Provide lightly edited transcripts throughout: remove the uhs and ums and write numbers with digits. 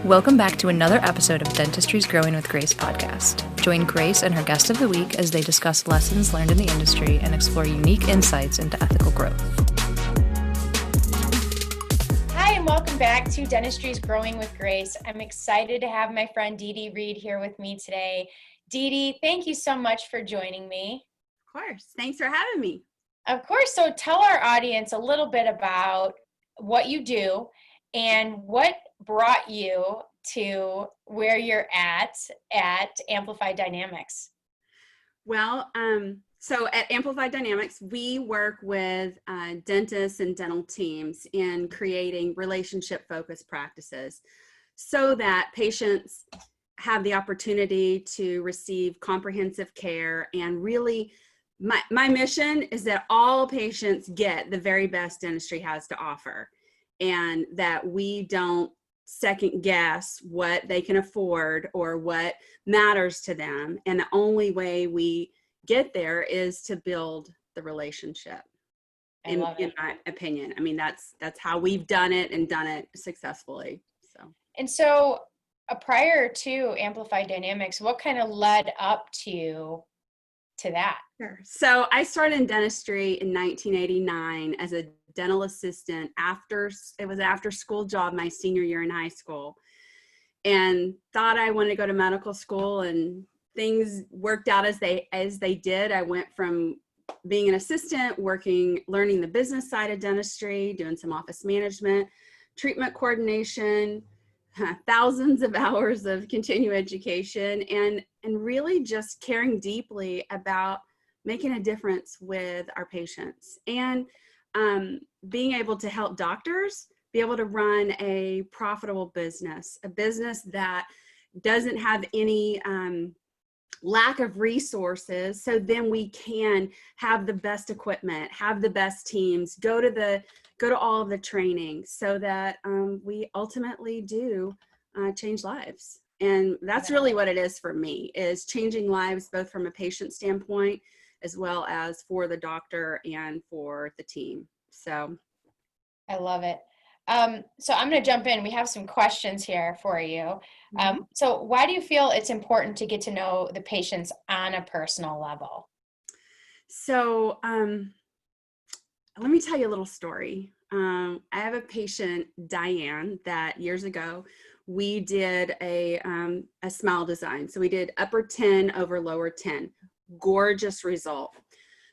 Welcome back to another episode of Dentistry's Growing with Grace podcast. Join Grace and her guest of the week as they discuss lessons learned in the industry and explore unique insights into ethical growth. Hi, and welcome back to Dentistry's Growing with Grace. I'm excited to have my friend Dee Dee Reid here with me today. Dee Dee, thank you so much for joining me. Of course. Thanks for having me. Of course. So tell our audience a little bit about what you do and what brought you to where you're at Amplify Dynamics. Well, so at Amplify Dynamics, we work with dentists and dental teams in creating relationship-focused practices so that patients have the opportunity to receive comprehensive care. And really, my mission is that all patients get the very best dentistry has to offer, and that we don't second guess what they can afford or what matters to them. And the only way we get there is to build the relationship. In my opinion. I mean, that's how we've done it and done it successfully. So prior to Amplify Dynamics, what kind of led up to that? Sure. So I started in dentistry in 1989 as a dental assistant after school job my senior year in high school, and thought I wanted to go to medical school, and things worked out as they did. I went from being an assistant, learning the business side of dentistry, doing some office management, treatment coordination, thousands of hours of continuing education, and really just caring deeply about making a difference with our patients, and being able to help doctors be able to run a profitable business, a business that doesn't have any lack of resources. So then we can have the best equipment, have the best teams, go to all of the training, so that we ultimately do change lives. And that's really what it is for me, is changing lives, both from a patient standpoint as well as for the doctor and for the team. So I love it. So I'm going to jump in. We have some questions here for you. So why do you feel it's important to get to know the patients on a personal level? So let me tell you a little story. I have a patient, Diane, that years ago we did a smile design. So we did upper 10 over lower 10. Gorgeous result.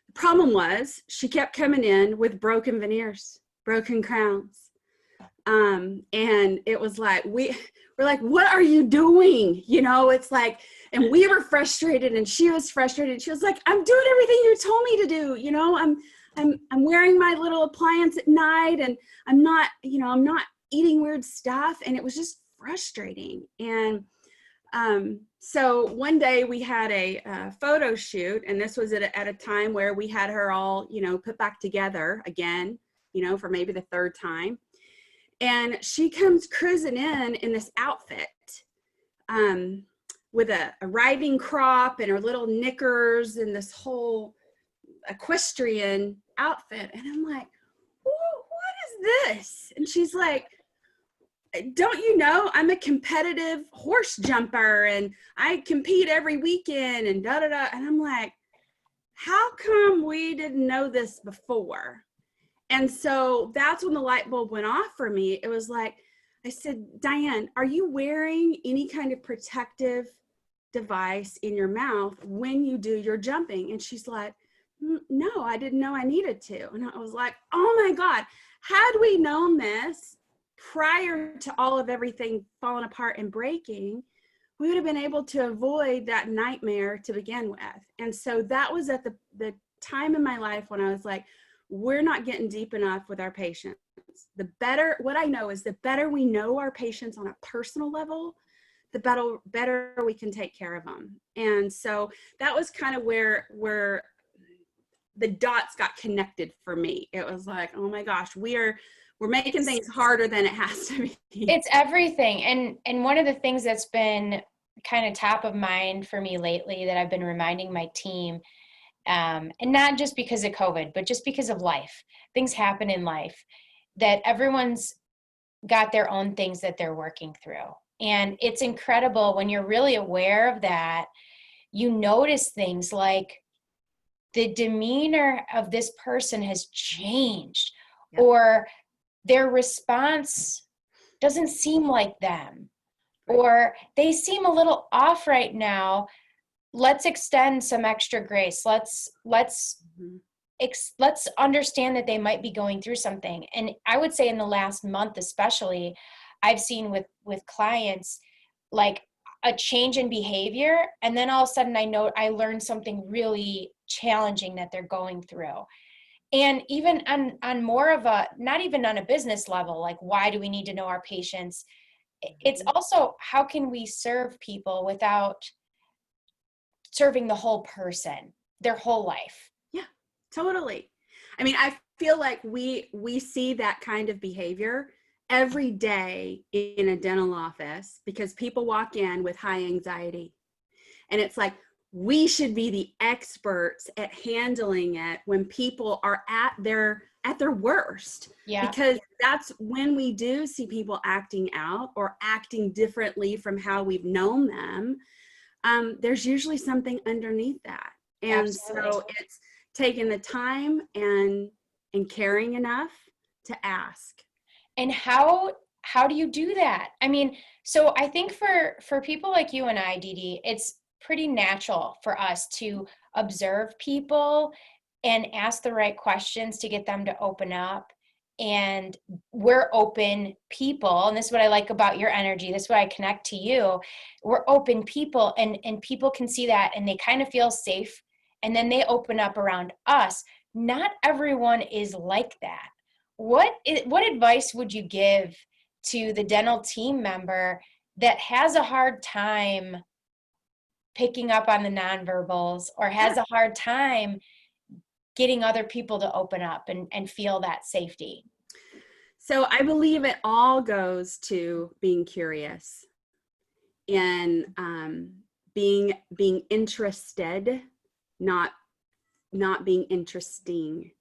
The problem was she kept coming in with broken veneers, broken crowns. And it was like, we're like, what are you doing? You know, it's like, and we were frustrated and she was frustrated. She was like, I'm doing everything you told me to do. You know, I'm wearing my little appliance at night, and I'm not eating weird stuff. And it was just frustrating. And so one day we had a photo shoot, and this was at a time where we had her all, put back together again, for maybe the third time. And she comes cruising in this outfit, with a riding crop and her little knickers and this whole equestrian outfit. And I'm like, what is this? And she's like, don't you know, I'm a competitive horse jumper and I compete every weekend and da-da-da. And I'm like, how come we didn't know this before? And so that's when the light bulb went off for me. It was like, I said, Diane, are you wearing any kind of protective device in your mouth when you do your jumping? And she's like, no, I didn't know I needed to. And I was like, oh my God, had we known this prior to all of everything falling apart and breaking, we would have been able to avoid that nightmare to begin with. And so that was at the time in my life when I was like, we're not getting deep enough with our patients. What I know is the better we know our patients on a personal level, the better we can take care of them. And so that was kind of where the dots got connected for me. It was like, oh my gosh, we're making things harder than it has to be. It's everything. And one of the things that's been kind of top of mind for me lately that I've been reminding my team, and not just because of COVID, but just because of life, things happen in life, that everyone's got their own things that they're working through. And it's incredible when you're really aware of that. You notice things like the demeanor of this person has changed, or their response doesn't seem like them, or they seem a little off right now. Let's extend some extra grace. Let's understand that they might be going through something. And I would say in the last month, especially, I've seen with clients, like a change in behavior. And then all of a sudden I learned something really challenging that they're going through. And even on more of a, not even on a business level, like why do we need to know our patients? It's also, how can we serve people without serving the whole person, their whole life? Yeah, totally. I mean, I feel like we see that kind of behavior every day in a dental office, because people walk in with high anxiety, and it's like, we should be the experts at handling it when people are at their worst. Yeah. Because that's when we do see people acting out or acting differently from how we've known them. There's usually something underneath that. And Absolutely. So it's taking the time and caring enough to ask. And how do you do that? I mean, so I think for people like you and I, Dee Dee, it's pretty natural for us to observe people and ask the right questions to get them to open up. And we're open people. And this is what I like about your energy. This is why I connect to you. We're open people, and people can see that, and they kind of feel safe. And then they open up around us. Not everyone is like that. What advice would you give to the dental team member that has a hard time picking up on the nonverbals, or has a hard time getting other people to open up and feel that safety? So I believe it all goes to being curious and being interested, not being interesting.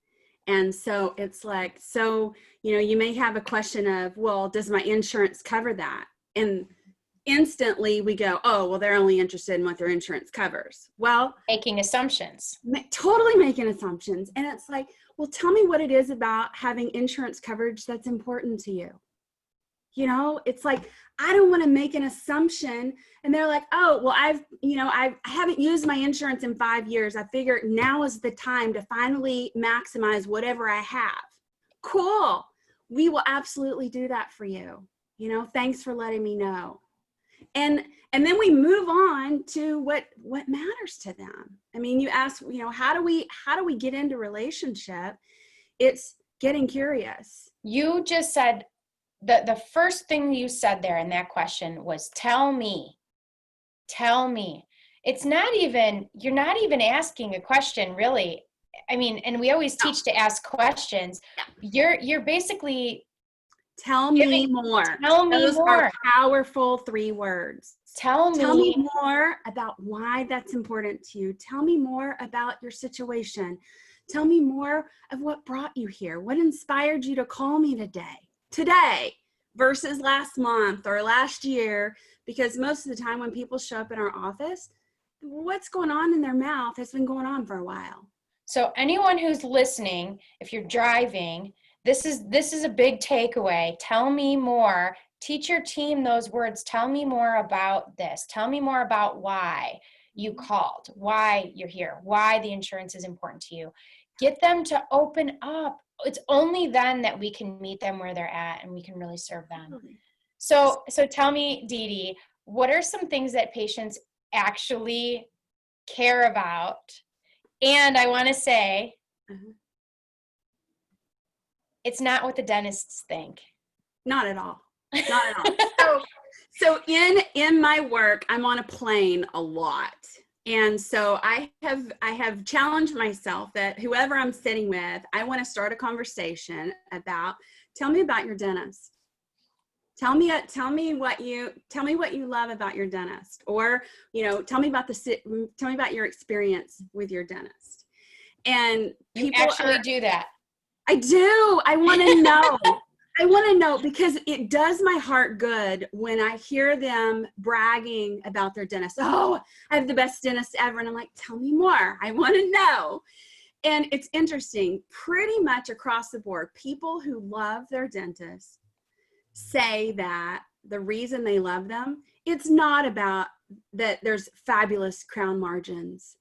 And so it's like, so, you may have a question of, well, does my insurance cover that? And instantly we go, oh, well, they're only interested in what their insurance covers. Well, Making assumptions. Totally making assumptions. And it's like, well, tell me what it is about having insurance coverage that's important to you. It's like, I don't want to make an assumption. And they're like, oh, well, I haven't used my insurance in 5 years. I figure now is the time to finally maximize whatever I have. Cool. We will absolutely do that for you. Thanks for letting me know. And then we move on to what matters to them. I mean, you ask, how do we get into relationship? It's getting curious. You just said the first thing you said there in that question was, tell me. It's not even, you're not even asking a question, really. I mean, and we always teach to ask questions. You're basically, tell me more. Tell me Those more. are powerful 3 words. Tell me more about why that's important to you. Tell me more about your situation. Tell me more of what brought you here. What inspired you to call me today versus last month or last year? Because most of the time when people show up in our office, what's going on in their mouth has been going on for a while. So anyone who's listening, if you're driving, this is a big takeaway. Tell me more. Teach your team those words. Tell me more about this. Tell me more about why you called, why you're here, why the insurance is important to you. Get them to open up. It's only then that we can meet them where they're at and we can really serve them. So tell me, Dee Dee, what are some things that patients actually care about? And I want to say, it's not what the dentists think. Not at all. Not at all. So in my work, I'm on a plane a lot. And so I have challenged myself that whoever I'm sitting with, I want to start a conversation about, tell me about your dentist. Tell me what you love about your dentist, or, tell me about your experience with your dentist. And people actually do that. I do. I want to know. I want to know, because it does my heart good when I hear them bragging about their dentist. Oh, I have the best dentist ever. And I'm like, tell me more. I want to know. And it's interesting, pretty much across the board, people who love their dentist say that the reason they love them, it's not about that there's fabulous crown margins.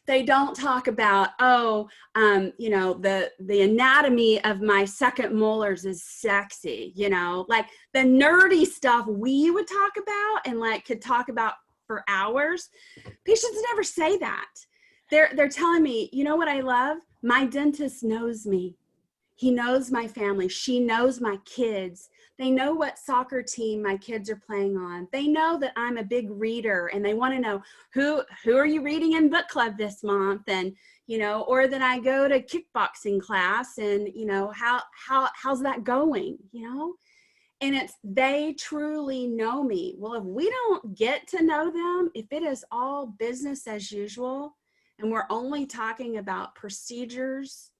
They don't talk about, the anatomy of my second molars is sexy, like the nerdy stuff we would talk about and like could talk about for hours. Patients never say that. They're telling me, you know what I love? My dentist knows me. He knows my family. She knows my kids. They know what soccer team my kids are playing on. They know that I'm a big reader and they want to know who are you reading in book club this month? And, or that I go to kickboxing class and, how's that going? And they truly know me. Well, if we don't get to know them, if it is all business as usual, and we're only talking about procedures,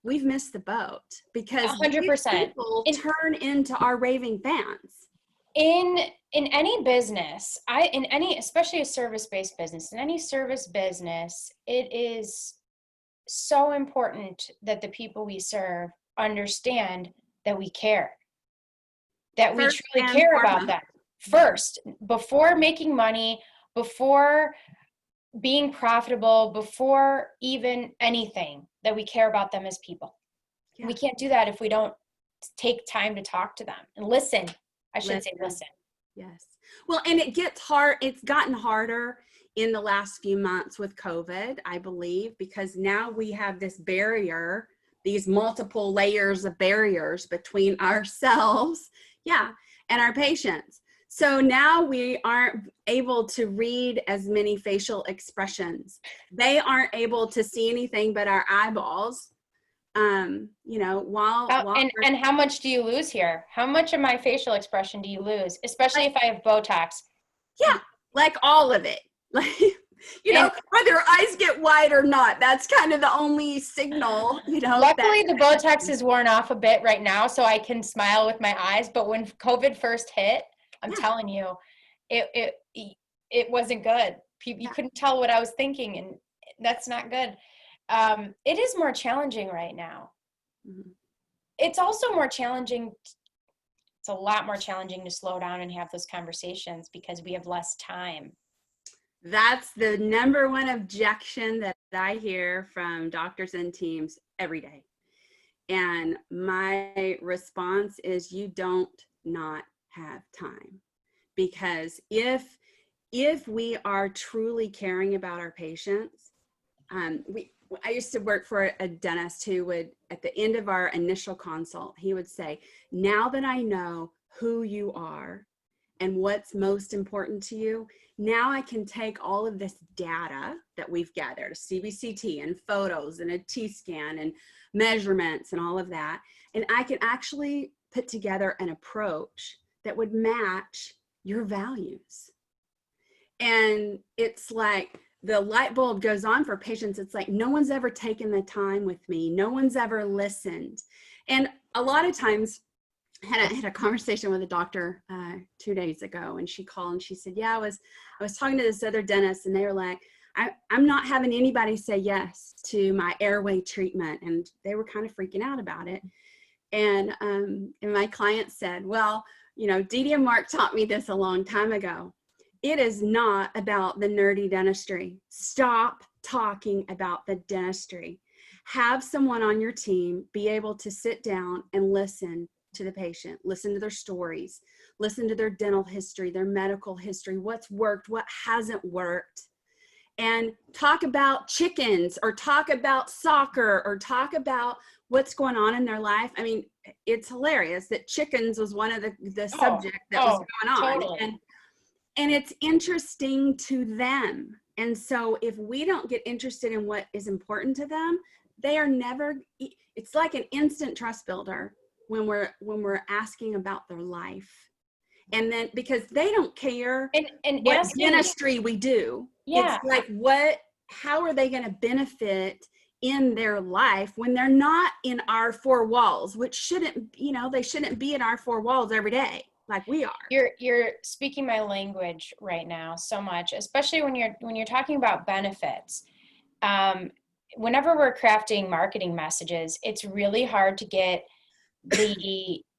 we've missed the boat, because 100%. People turn into our raving fans. In any business, especially a service-based business, in any service business, it is so important that the people we serve understand that we care, that we truly care about them first, before making money, before being profitable, before even anything, that we care about them as people. Yeah. We can't do that if we don't take time to talk to them and listen. I should say listen. Yes. Well, and it gets hard. It's gotten harder in the last few months with COVID, I believe, because now we have this barrier, these multiple layers of barriers between ourselves, and our patients. So now we aren't able to read as many facial expressions. They aren't able to see anything but our eyeballs. And how much do you lose here? How much of my facial expression do you lose? Especially if I have Botox. Yeah, like all of it. Like, whether your eyes get wide or not, that's kind of the only signal, Luckily, the Botox is worn off a bit right now, so I can smile with my eyes. But when COVID first hit, I'm telling you, it wasn't good. You couldn't tell what I was thinking, and that's not good. It is more challenging right now. Mm-hmm. It's also more challenging. It's a lot more challenging to slow down and have those conversations because we have less time. That's the number one objection that I hear from doctors and teams every day. And my response is, you don't not have time. Because if we are truly caring about our patients, I used to work for a dentist who would, at the end of our initial consult, he would say, now that I know who you are and what's most important to you, now I can take all of this data that we've gathered, a CBCT and photos and a T-scan and measurements and all of that, and I can actually put together an approach that would match your values. And it's like the light bulb goes on for patients. It's like, no one's ever taken the time with me. No one's ever listened. And a lot of times, I had a conversation with a doctor 2 days ago, and she called and she said, I was talking to this other dentist, and they were like, I'm not having anybody say yes to my airway treatment. And they were kind of freaking out about it. And my client said, well, Dee Dee and Mark taught me this a long time ago. It is not about the nerdy dentistry. Stop talking about the dentistry. Have someone on your team be able to sit down and listen to the patient, listen to their stories, listen to their dental history, their medical history, what's worked, what hasn't worked, and talk about chickens or talk about soccer or talk about what's going on in their life. I mean, it's hilarious that chickens was one of the subject that was going on. Totally. And it's interesting to them. And so if we don't get interested in what is important to them, they are never, it's like an instant trust builder when we're asking about their life. And then because they don't care and what dentistry we do. Yeah. It's like how are they going to benefit in their life when they're not in our four walls, which shouldn't, they shouldn't be in our four walls every day like we are. You're speaking my language right now so much, especially when you're talking about benefits. Whenever we're crafting marketing messages, it's really hard to get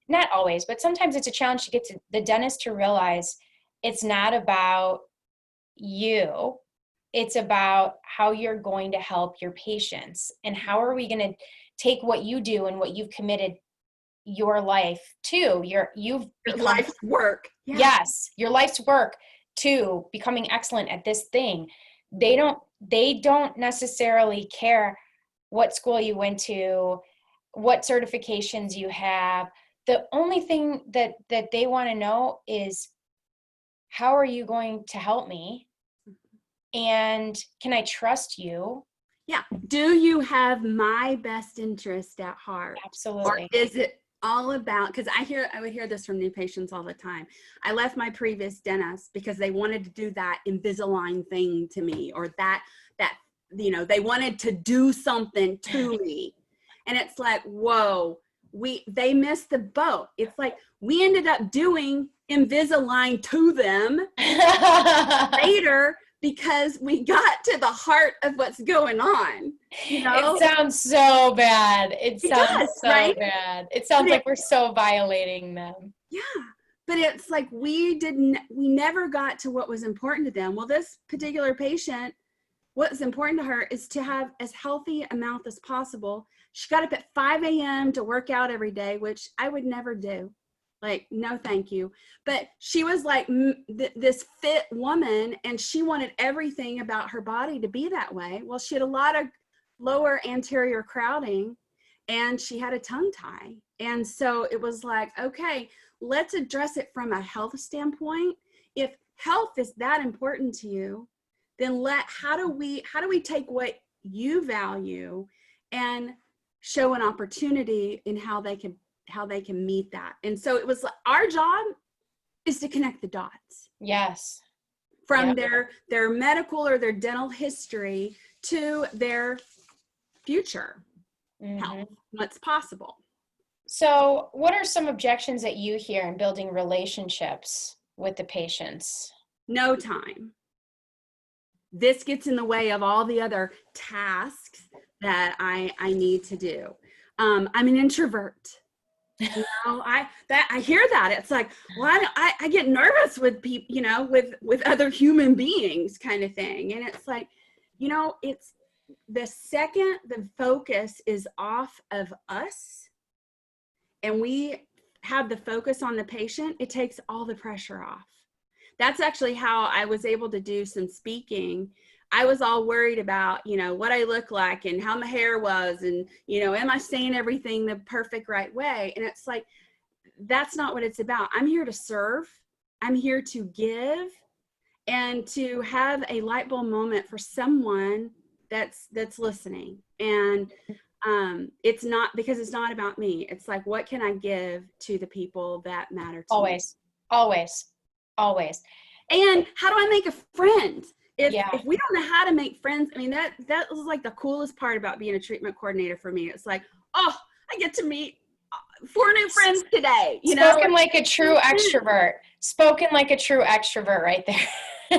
not always, but sometimes it's a challenge to get to the dentist to realize it's not about you. It's about how you're going to help your patients, and how are we going to take what you do and what you've committed your life to, you've become life's work. Yeah. Yes, your life's work to becoming excellent at this thing. They don't necessarily care what school you went to, what certifications you have. The only thing that they want to know is, how are you going to help me? And can I trust you? Yeah. Do you have my best interest at heart? Absolutely. Or is it all about, because I would hear this from new patients all the time. I left my previous dentist because they wanted to do that Invisalign thing to me, or that they wanted to do something to me. And it's like, whoa, they missed the boat. It's like we ended up doing Invisalign to them later because we got to the heart of what's going on. It sounds so bad. It sounds so right? bad. It sounds like we're so violating them. Yeah. But it's like we never got to what was important to them. Well, this particular patient, what's important to her is to have as healthy a mouth as possible. She got up at 5 a.m. to work out every day, which I would never do. Like, no, thank you. But she was like this fit woman, and she wanted everything about her body to be that way. Well, she had a lot of lower anterior crowding, and she had a tongue tie. And so it was like, okay, let's address it from a health standpoint. If health is that important to you, then how do we take what you value and show an opportunity in how they can meet that. And so it was our job is to connect the dots. Yes. From their medical or their dental history to their future health, what's possible. So what are some objections that you hear in building relationships with the patients? No time. This gets in the way of all the other tasks that I need to do. I'm an introvert. I hear that. It's like, well, I get nervous with people, with other human beings kind of thing. And it's like, it's the second the focus is off of us and we have the focus on the patient, it takes all the pressure off. That's actually how I was able to do some speaking. I was all worried about, what I look like and how my hair was and, am I saying everything the perfect right way? And it's like, that's not what it's about. I'm here to serve. I'm here to give and to have a light bulb moment for someone that's listening. And it's not about me. It's like, what can I give to the people that matter to me? Always. And how do I make a friend? If we don't know how to make friends, I mean, that was like the coolest part about being a treatment coordinator for me. It's like, oh, I get to meet 4 new friends today. Spoken like a true extrovert. Spoken like a true extrovert right there.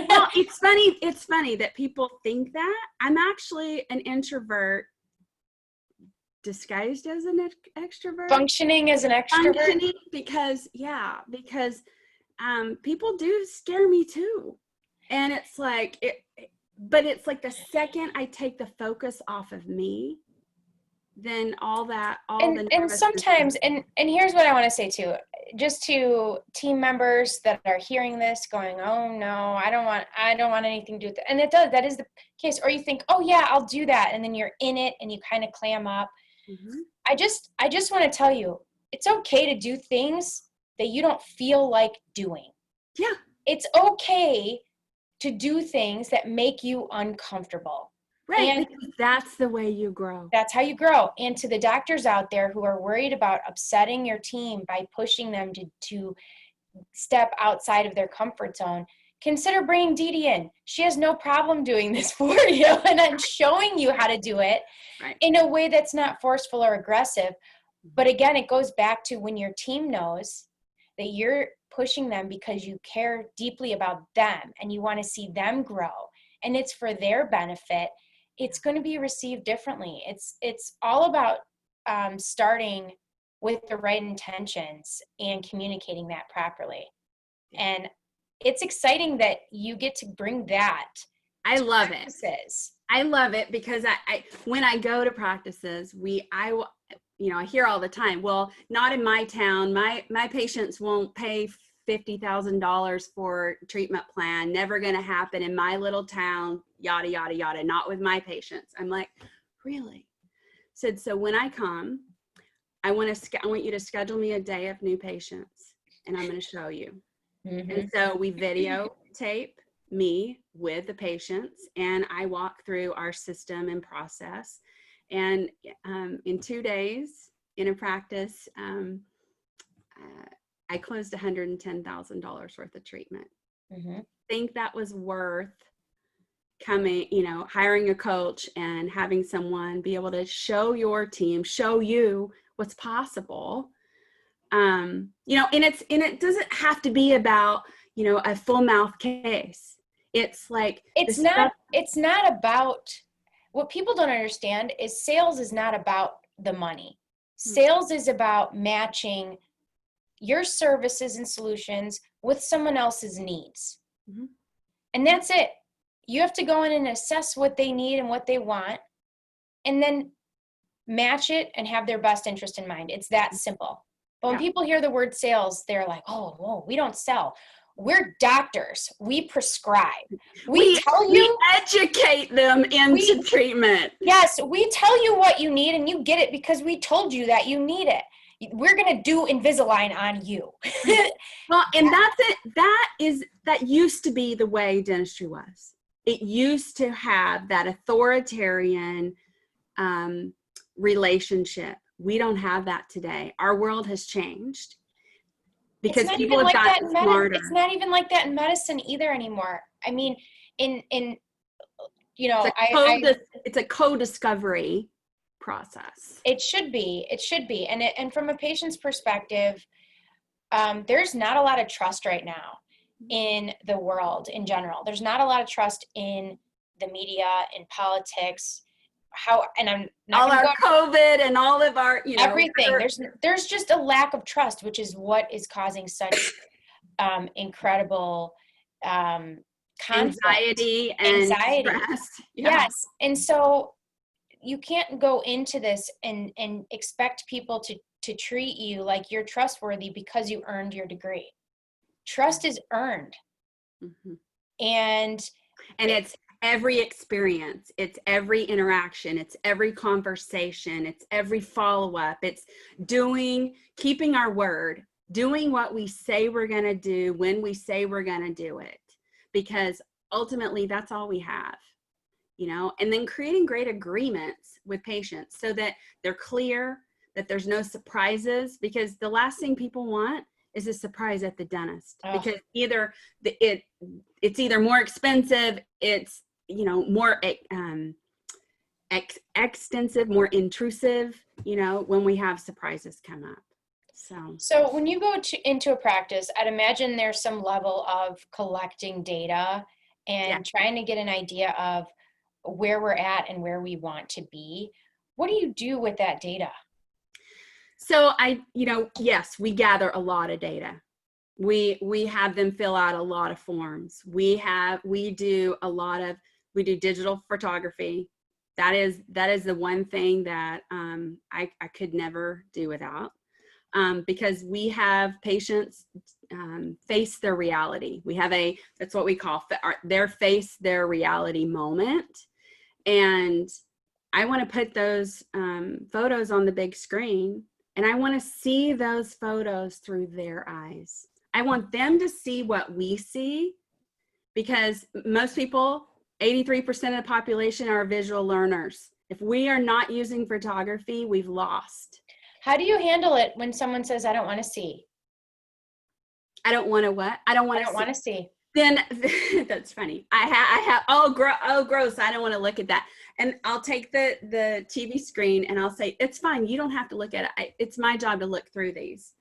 Well, it's funny that people think that. I'm actually an introvert disguised as an extrovert. Functioning as an extrovert? Because people do scare me too. And it's like, but it's like the second I take the focus off of me, then and sometimes, and here's what I want to say too, just to team members that are hearing this going, oh no, I don't want anything to do with it. And that is the case. Or you think, oh yeah, I'll do that. And then you're in it and you kind of clam up. Mm-hmm. I just want to tell you, it's okay to do things that you don't feel like doing. Yeah. It's okay to do things that make you uncomfortable. Right. And that's the way you grow. That's how you grow. And to the doctors out there who are worried about upsetting your team by pushing them to step outside of their comfort zone, consider bringing Dee Dee in. She has no problem doing this for you, and I'm showing you how to do it in a way that's not forceful or aggressive. But again, it goes back to when your team knows that you're pushing them because you care deeply about them and you want to see them grow and it's for their benefit, it's going to be received differently. It's all about starting with the right intentions and communicating that properly. And it's exciting that you get to bring that. I love it. I love it because I when I go to practices, I hear all the time, well, not in my town. My patients won't pay $50,000 for treatment plan. Never going to happen in my little town, yada, yada, yada. Not with my patients. I'm like, really? Said, so when I come, I want you to schedule me a day of new patients and I'm going to show you. Mm-hmm. And so we videotape me with the patients and I walk through our system and process. And in 2 days in a practice, I closed $110,000 worth of treatment. Mm-hmm. I think that was worth hiring a coach and having someone be able to show your team, show you what's possible. And it doesn't have to be about, a full mouth case. It's like, it's not about, what people don't understand is sales is not about the money. Sales is about matching your services and solutions with someone else's needs. Mm-hmm. And that's it. You have to go in and assess what they need and what they want, and then match it and have their best interest in mind. It's that simple. But when people hear the word sales, they're like, oh, whoa, we don't sell. We're doctors. We prescribe. We educate them into treatment. Yes, we tell you what you need and you get it because we told you that you need it. We're going to do Invisalign on you. Well, and that's it. That used to be the way dentistry was. It used to have that authoritarian relationship. We don't have that today. Our world has changed. Because people have gotten smarter. It's not even like that in medicine either anymore. I mean, it's a co-discovery process. It should be. And from a patient's perspective, there's not a lot of trust right now in the world in general. There's not a lot of trust in the media, in politics. I'm not all our COVID and all of our, everything. There's just a lack of trust, which is what is causing such incredible conflict. Anxiety and stress. Yeah. Yes. And so you can't go into this and expect people to treat you like you're trustworthy because you earned your degree. Trust is earned. Mm-hmm. And it's every experience, it's every interaction, it's every conversation, it's every follow-up, it's keeping our word, doing what we say we're going to do when we say we're going to do it, because ultimately that's all we have, and then creating great agreements with patients so that they're clear, that there's no surprises, because the last thing people want is a surprise at the dentist, because it's either more expensive, it's more extensive, more intrusive, when we have surprises come up. So when you go into a practice, I'd imagine there's some level of collecting data and trying to get an idea of where we're at and where we want to be. What do you do with that data? So yes, we gather a lot of data. We have them fill out a lot of forms. We do digital photography. That is the one thing that I could never do without, because we have patients face their reality. We have that's what we call their reality moment. And I want to put those photos on the big screen, and I want to see those photos through their eyes. I want them to see what we see, because most people, 83% of the population, are visual learners. If we are not using photography, we've lost. How do you handle it when someone says, I don't want to see? I don't want to what? I don't want to see. then that's funny. I have, oh, gross. I don't want to look at that. And I'll take the TV screen and I'll say, it's fine. You don't have to look at it. It's my job to look through these.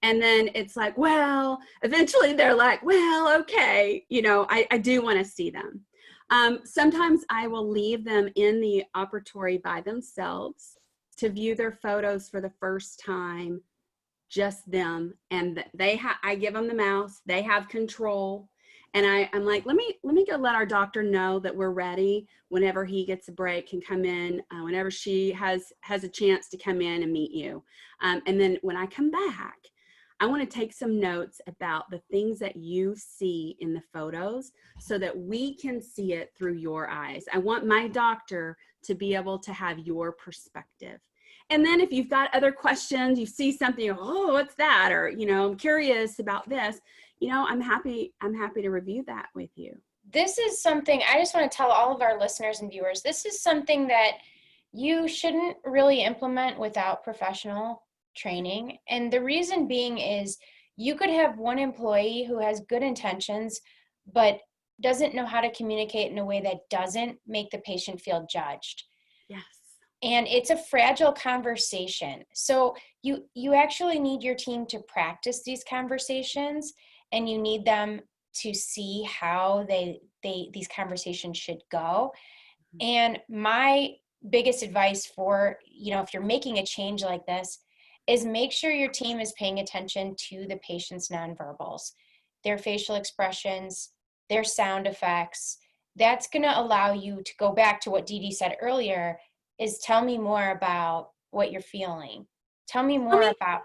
And then it's like, well, eventually they're like, well, okay. You know, I do want to see them. Sometimes I will leave them in the operatory by themselves to view their photos for the first time, just them. And I give them the mouse, they have control. And I'm like, let me go let our doctor know that we're ready whenever he gets a break, can come in, whenever she has a chance to come in and meet you. And then when I come back, I want to take some notes about the things that you see in the photos so that we can see it through your eyes. I want my doctor to be able to have your perspective. And then if you've got other questions, you see something, oh, what's that? Or, you know, I'm curious about this, you know, I'm happy to review that with you. This is something I just want to tell all of our listeners and viewers, this is something that you shouldn't really implement without professional training. And the reason being is you could have one employee who has good intentions, but doesn't know how to communicate in a way that doesn't make the patient feel judged. Yes. And it's a fragile conversation. So you actually need your team to practice these conversations, and you need them to see how these conversations should go. And my biggest advice for, you know, if you're making a change like this, is make sure your team is paying attention to the patient's nonverbals, their facial expressions, their sound effects. That's going to allow you to go back to what Dee Dee said earlier, is tell me more about what you're feeling. Tell me more about.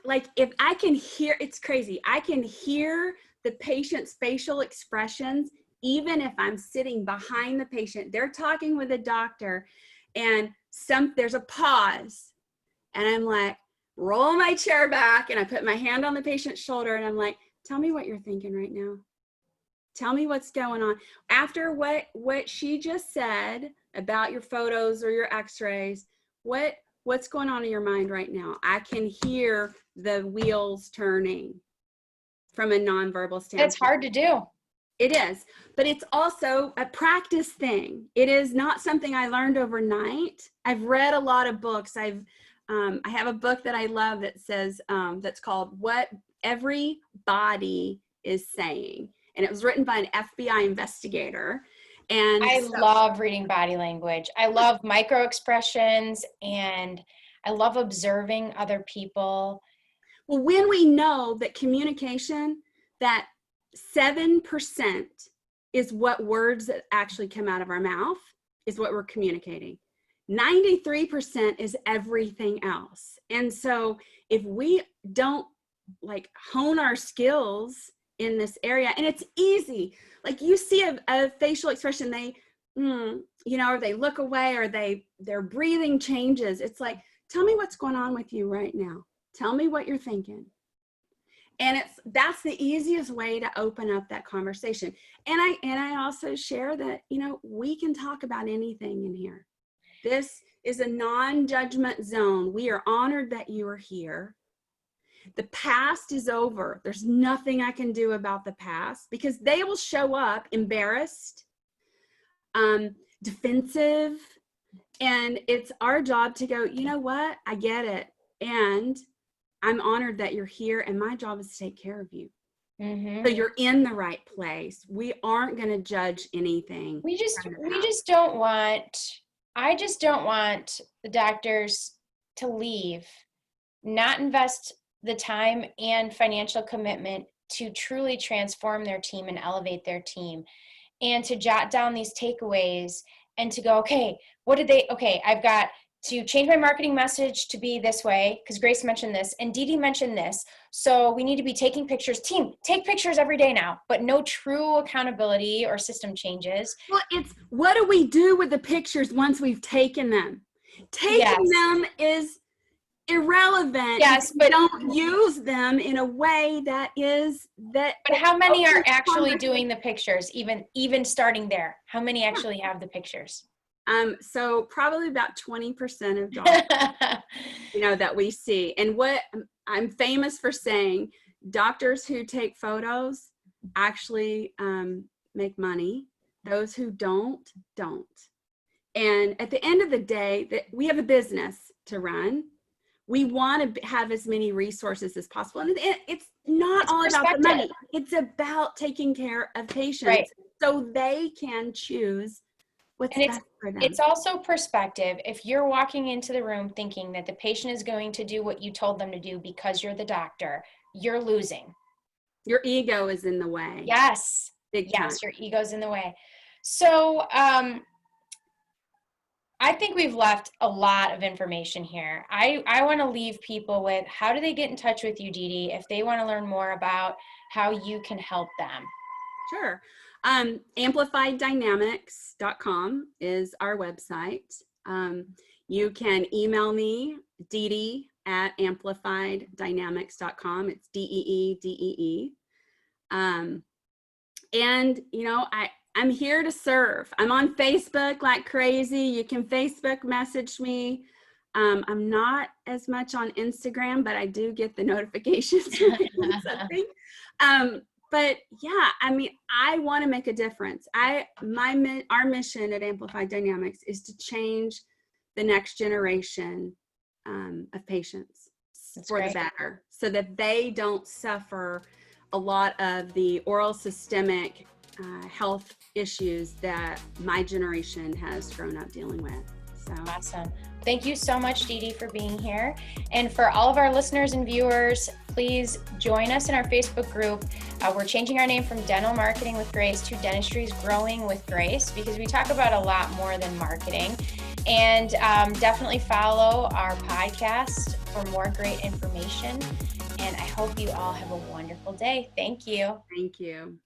Like if I can hear, it's crazy. I can hear the patient's facial expressions, even if I'm sitting behind the patient, they're talking with a doctor and there's a pause and I'm like, roll my chair back and I put my hand on the patient's shoulder and I'm like, tell me what you're thinking right now. Tell me what's going on. After what she just said about your photos or your x-rays, what's going on in your mind right now? I can hear the wheels turning from a nonverbal standpoint. It's hard to do. It is, but it's also a practice thing. It is not something I learned overnight. I've read a lot of books. I have a book that I love that says, that's called What Every Body is Saying. And it was written by an FBI investigator. And I love reading body language. I love micro expressions and I love observing other people. Well, when we know that communication, that 7% is what words that actually come out of our mouth is what we're communicating. 93% is everything else. And so if we don't like hone our skills in this area, and it's easy, like you see a facial expression, they, you know, or they look away or their breathing changes. It's like, tell me what's going on with you right now. Tell me what you're thinking. And that's the easiest way to open up that conversation. And I also share that, you know, we can talk about anything in here. This is a non-judgment zone. We are honored that you are here. The past is over. There's nothing I can do about the past because they will show up embarrassed, defensive, and it's our job to go, you know what? I get it. And I'm honored that you're here, and my job is to take care of you. Mm-hmm. So you're in the right place. We aren't going to judge anything. We just don't want, I just don't want the doctors to leave, not invest the time and financial commitment to truly transform their team and elevate their team, and to jot down these takeaways and to go, okay, I've got to change my marketing message to be this way because Grace mentioned this and Dee Dee mentioned this. So we need to be taking pictures. Team, take pictures every day now, but no true accountability or system changes. Well, it's what do we do with the pictures once we've taken them? Taking them is irrelevant. Yes, but don't use them in a way that is that. But how many are actually doing the pictures? Even starting there, how many actually have the pictures? So probably about 20% of dogs, you know, that we see. And what I'm famous for saying, doctors who take photos actually make money. Those who don't. And at the end of the day, that we have a business to run. We want to have as many resources as possible. And it's not all about the money. It's about taking care of patients so they can choose what's best for them. It's also perspective. If you're walking into the room thinking that the patient is going to do what you told them to do because you're the doctor, you're losing. Your ego is in the way. Yes. Big time. Yes, your ego's in the way. So I think we've left a lot of information here. I want to leave people with, how do they get in touch with you, Dee Dee, if they want to learn more about how you can help them? Sure. AmplifiedDynamics.com is our website. You can email me, Dee Dee at AmplifiedDynamics.com. It's DEEDEE. And, you know, I'm here to serve. I'm on Facebook like crazy. You can Facebook message me. I'm not as much on Instagram, but I do get the notifications when I do something. But yeah, I mean, I want to make a difference. Our mission at Amplified Dynamics is to change the next generation of patients for the better, so that they don't suffer a lot of the oral systemic health issues that my generation has grown up dealing with. So awesome. Thank you so much, Dee Dee, for being here. And for all of our listeners and viewers, please join us in our Facebook group. We're changing our name from Dental Marketing with Grace to Dentistry's Growing with Grace, because we talk about a lot more than marketing. And definitely follow our podcast for more great information. And I hope you all have a wonderful day. Thank you. Thank you.